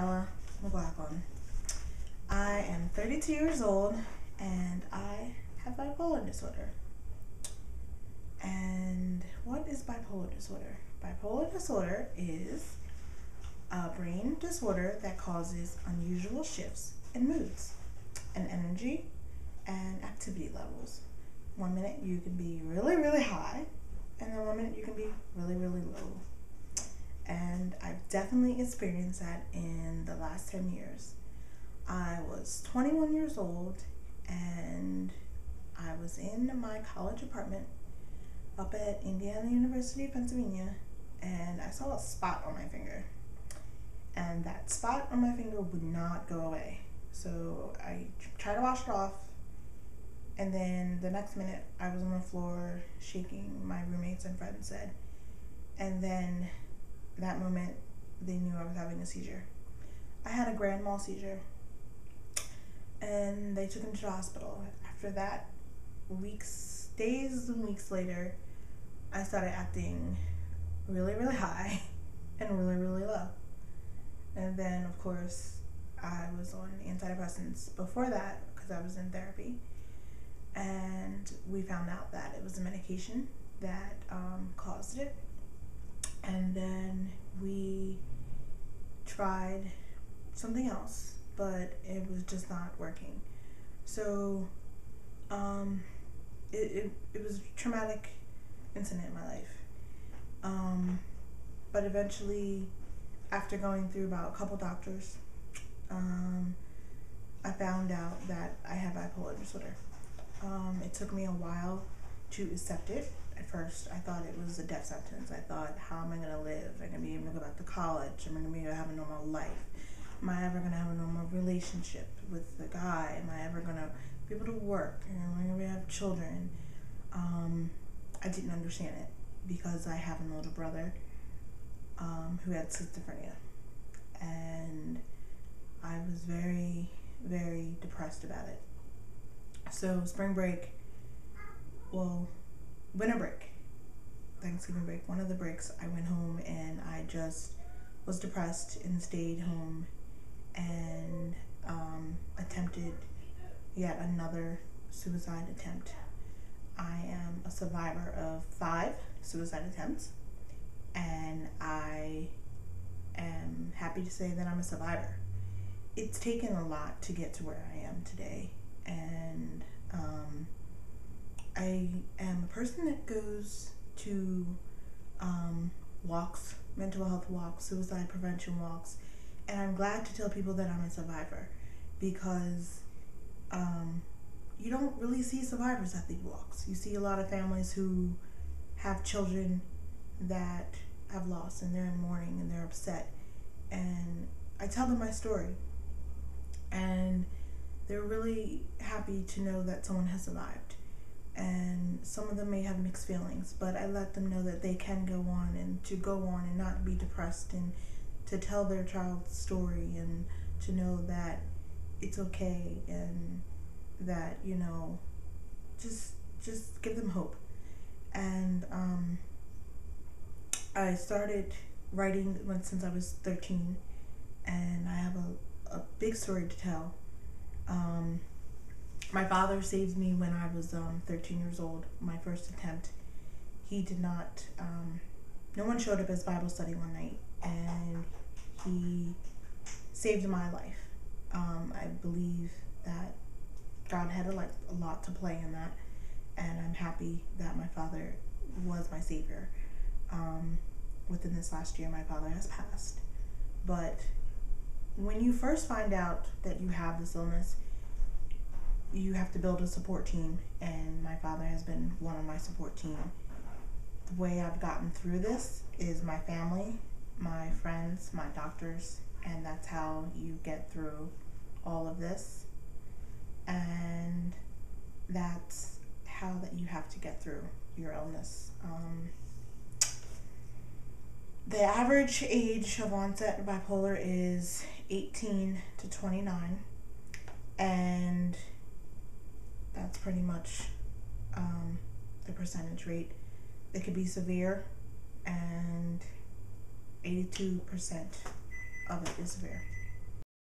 Danielle McLaughlin. I am 32 years old and I have bipolar disorder. And what is bipolar disorder? Bipolar disorder is a brain disorder that causes unusual shifts in moods and energy and activity levels. 1 minute you can be really, really high, and then 1 minute you can be really, really low. And I've definitely experienced that in the last 10 years. I was 21 years old and I was in my college apartment up at Indiana University of Pennsylvania, and I saw a spot on my finger. And that spot on my finger would not go away. So I tried to wash it off, and then the next minute I was on the floor shaking, my roommates and friends said. And then that moment they knew I was having a seizure. I had a grand mal seizure, and they took me to the hospital. After that, days and weeks later, I started acting really, really high and really, really low. And then, of course, I was on antidepressants before that because I was in therapy. And we found out that it was a medication that caused it. And then we tried something else, but it was just not working. So it was a traumatic incident in my life. But eventually, after going through about a couple doctors, I found out that I had bipolar disorder. It took me a while to accept it. At first, I thought it was a death sentence. I thought, how am I going to live? Am I going to be able to go back to college? Am I going to be able to have a normal life? Am I ever going to have a normal relationship with the guy? Am I ever going to be able to work? Am I going to have children? I didn't understand it because I have an older brother who had schizophrenia. And I was very, very depressed about it. So winter break, Thanksgiving break, one of the breaks, I went home and I just was depressed and stayed home and attempted yet another suicide attempt. I am a survivor of 5 suicide attempts, and I am happy to say that I'm a survivor. It's taken a lot to get to where I am today, and I am a person that goes to walks, mental health walks, suicide prevention walks, and I'm glad to tell people that I'm a survivor because you don't really see survivors at these walks. You see a lot of families who have children that have lost, and they're in mourning and they're upset, and I tell them my story, and they're really happy to know that someone has survived. And some of them may have mixed feelings, but I let them know that they can go on and not be depressed, and to tell their child's story, and to know that it's okay, and that, just give them hope. And I started writing since I was 13, and I have a big story to tell. My father saved me when I was 13 years old, my first attempt. He did not, no one showed up at his Bible study one night, and he saved my life. I believe that God had a lot to play in that, and I'm happy that my father was my savior. Within this last year, my father has passed. But when you first find out that you have this illness, you have to build a support team, and my father has been one of my support team. The way I've gotten through this is my family, my friends, my doctors, and that's how you get through all of this. And that's how that you have to get through your illness. The average age of onset of bipolar is 18 to 29, and that's pretty much the percentage rate. It could be severe, and 82% of it is severe.